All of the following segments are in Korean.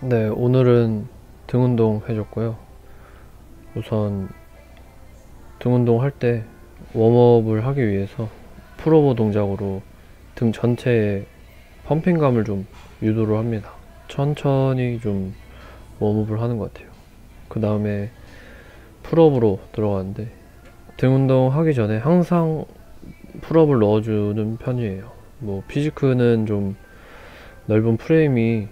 네, 오늘은 등 운동 해줬고요. 우선 등 운동 할 때 웜업을 하기 위해서 풀오버 동작으로 등 전체에 펌핑감을 좀 유도를 합니다. 천천히 좀 웜업을 하는 것 같아요. 그 다음에 풀업으로 들어가는데, 등 운동 하기 전에 항상 풀업을 넣어주는 편이에요. 뭐 피지크는 좀 넓은 프레임이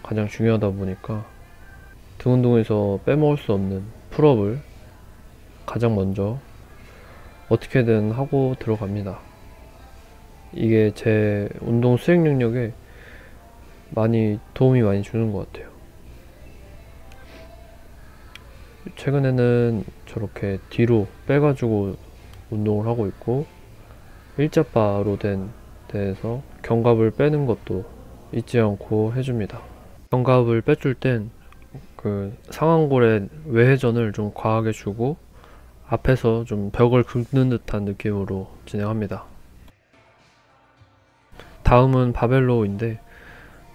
가장 중요하다 보니까 등 운동에서 빼먹을 수 없는 풀업을 가장 먼저 어떻게든 하고 들어갑니다. 이게 제 운동 수행 능력에 도움이 많이 주는 것 같아요. 최근에는 저렇게 뒤로 빼가지고 운동을 하고 있고, 일자바로 된 데에서 견갑을 빼는 것도 잊지 않고 해줍니다. 견갑을 빼줄 땐 그 상완골의 외회전을 좀 과하게 주고 앞에서 좀 벽을 긁는 듯한 느낌으로 진행합니다. 다음은 바벨로우인데,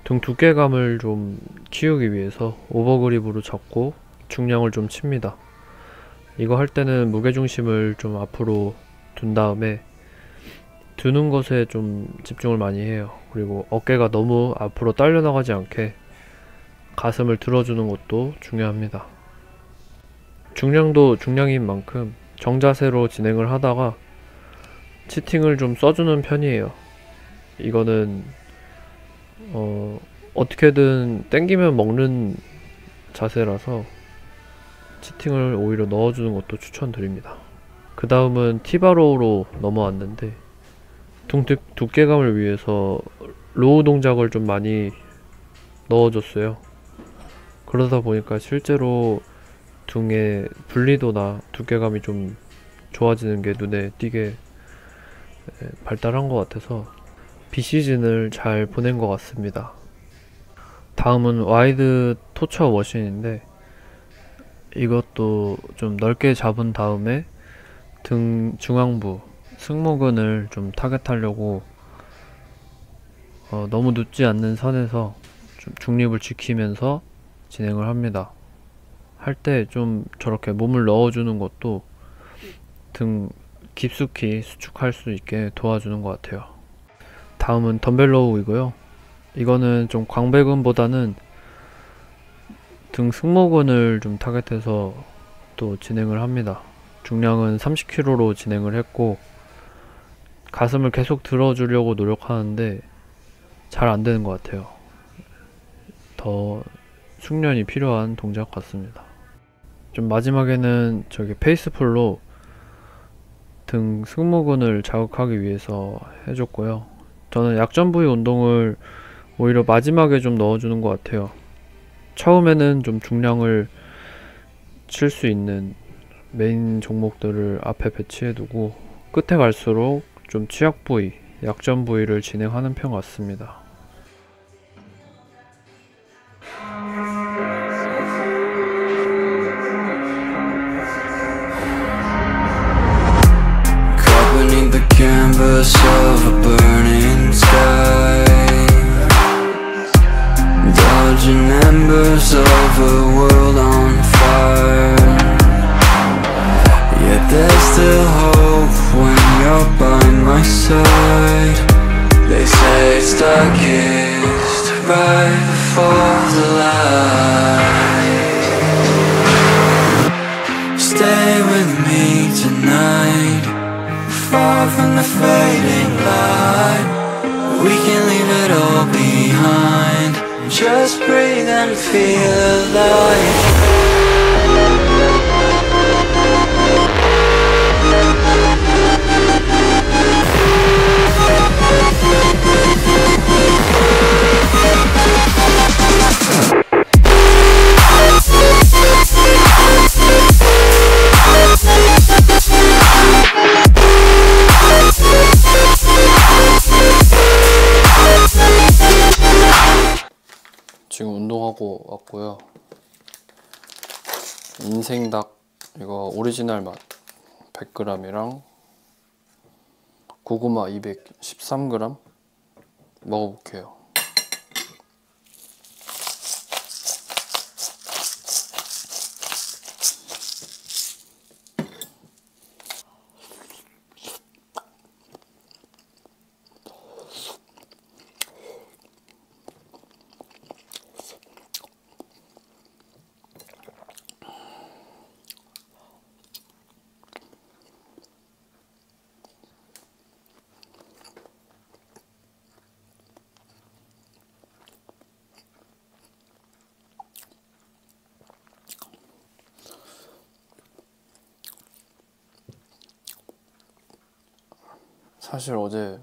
등 두께감을 좀 키우기 위해서 오버그립으로 잡고 중량을 좀 칩니다. 이거 할 때는 무게중심을 좀 앞으로 둔 다음에 드는 것에 좀 집중을 많이 해요. 그리고 어깨가 너무 앞으로 딸려 나가지 않게 가슴을 들어주는 것도 중요합니다. 중량도 중량인 만큼 정자세로 진행을 하다가 치팅을 좀 써주는 편이에요. 이거는 어떻게든 땡기면 먹는 자세라서 치팅을 오히려 넣어주는 것도 추천드립니다. 그 다음은 티바로우로 넘어왔는데, 등 두께감을 위해서 로우 동작을 좀 많이 넣어줬어요. 그러다 보니까 실제로 등의 분리도나 두께감이 좀 좋아지는 게 눈에 띄게 발달한 것 같아서 비시즌을 잘 보낸 것 같습니다. 다음은 와이드 토처 머신인데, 이것도 좀 넓게 잡은 다음에 등 중앙부 승모근을 좀 타겟하려고 너무 눕지 않는 선에서 좀 중립을 지키면서 진행을 합니다. 할 때 좀 저렇게 몸을 넣어주는 것도 등 깊숙이 수축할 수 있게 도와주는 것 같아요. 다음은 덤벨로우이고요. 이거는 좀 광배근보다는 등 승모근을 좀 타겟해서 또 진행을 합니다. 중량은 30kg로 진행을 했고, 가슴을 계속 들어주려고 노력하는데 잘 안되는 것 같아요. 더 숙련이 필요한 동작 같습니다. 좀 마지막에는 저기 페이스풀로 등 승모근을 자극하기 위해서 해줬고요. 저는 약점 부위 운동을 오히려 마지막에 좀 넣어주는 것 같아요. 처음에는 좀 중량을 칠 수 있는 메인 종목들을 앞에 배치해두고 끝에 갈수록 좀 취약 부위, 약점 부위를 진행하는 편 같습니다. Canvas of a burning sky, dodging embers of a world on fire. Yet there's still hope when you're by my side. They say it's darkest right before the light. Stay with me tonight, far from the fading light. We can leave it all behind, just breathe and feel alive. 하고 왔고요. 인생닭 이거 오리지널 맛 100g이랑 고구마 213g 먹어볼게요. 사실 어제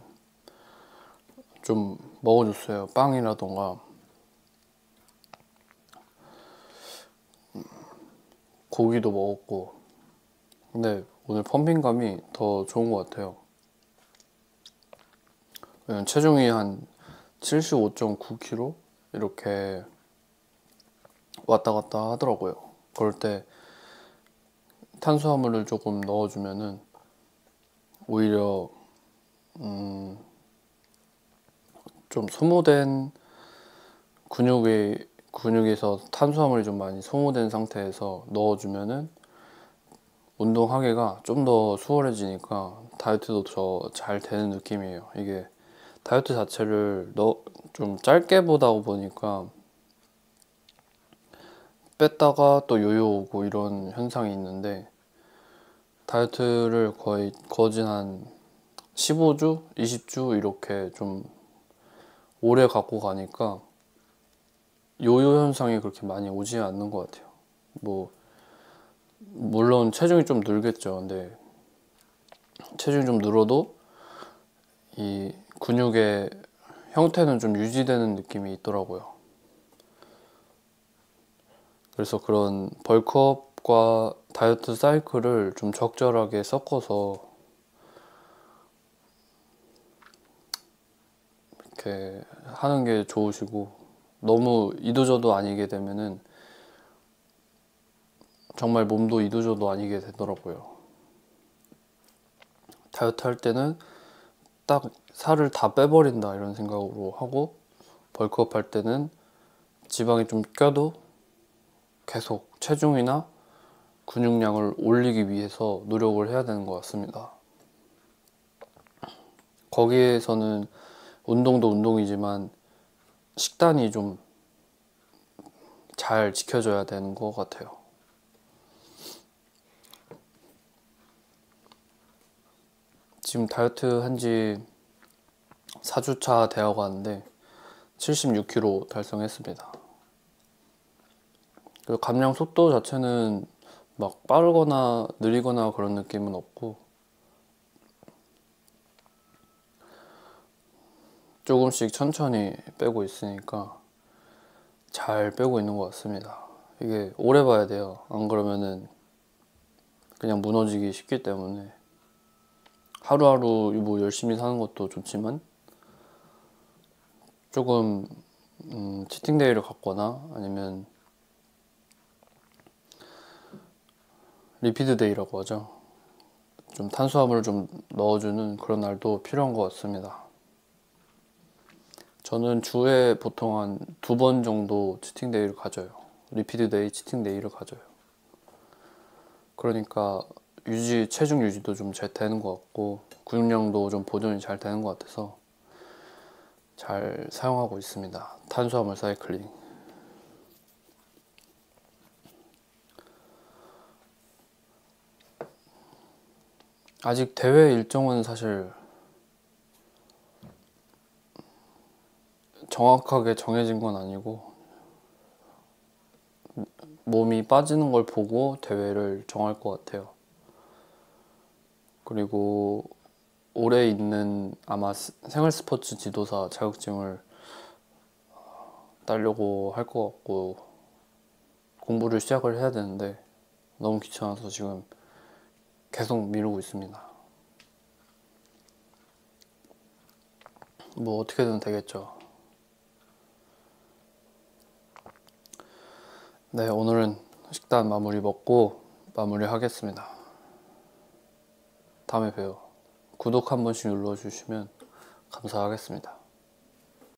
좀 먹어줬어요. 빵이라던가 고기도 먹었고. 근데 오늘 펌핑감이 더 좋은 것 같아요. 왜냐면 체중이 한 75.9kg 이렇게 왔다 갔다 하더라고요. 그럴 때 탄수화물을 조금 넣어주면은 오히려 좀 소모된 근육에서 탄수화물이 좀 많이 소모된 상태에서 넣어주면은 운동하기가 좀 더 수월해지니까 다이어트도 더 잘 되는 느낌이에요. 이게 다이어트 자체를 좀 짧게 보다 보니까 뺐다가 또 요요 오고 이런 현상이 있는데, 다이어트를 거진 한 15주, 20주 이렇게 좀 오래 갖고 가니까 요요 현상이 그렇게 많이 오지 않는 것 같아요. 뭐 물론 체중이 좀 늘겠죠. 근데 체중이 좀 늘어도 이 근육의 형태는 좀 유지되는 느낌이 있더라고요. 그래서 그런 벌크업과 다이어트 사이클을 좀 적절하게 섞어서 이렇게 하는 게 좋으시고, 너무 이도저도 아니게 되면은 정말 몸도 이도저도 아니게 되더라고요. 다이어트 할 때는 딱 살을 다 빼버린다 이런 생각으로 하고, 벌크업 할 때는 지방이 좀 껴도 계속 체중이나 근육량을 올리기 위해서 노력을 해야 되는 것 같습니다. 거기에서는 운동도 운동이지만 식단이 좀 잘 지켜져야 되는 것 같아요. 지금 다이어트 한지 4주차 되어 가는데 76kg 달성했습니다. 그리고 감량 속도 자체는 막 빠르거나 느리거나 그런 느낌은 없고, 조금씩 천천히 빼고 있으니까 잘 빼고 있는 것 같습니다. 이게 오래 봐야 돼요. 안 그러면은 그냥 무너지기 쉽기 때문에 하루하루 뭐 열심히 사는 것도 좋지만 조금 치팅데이를 갖거나 아니면 리피드데이라고 하죠. 좀 탄수화물을 좀 넣어주는 그런 날도 필요한 것 같습니다. 저는 주에 보통 한 2번 정도 치팅데이를 가져요. 리피드데이, 치팅데이를 가져요. 그러니까 체중 유지도 좀 잘 되는 것 같고 근육량도 좀 보존이 잘 되는 것 같아서 잘 사용하고 있습니다. 탄수화물 사이클링. 아직 대회 일정은 사실 정확하게 정해진 건 아니고, 몸이 빠지는 걸 보고 대회를 정할 것 같아요. 그리고 올해 있는 아마 생활 스포츠 지도사 자격증을 따려고 할 것 같고, 공부를 시작을 해야 되는데 너무 귀찮아서 지금 계속 미루고 있습니다. 뭐 어떻게든 되겠죠. 네, 오늘은 식단 마무리 먹고 마무리 하겠습니다. 다음에 봬요. 구독 한 번씩 눌러주시면 감사하겠습니다.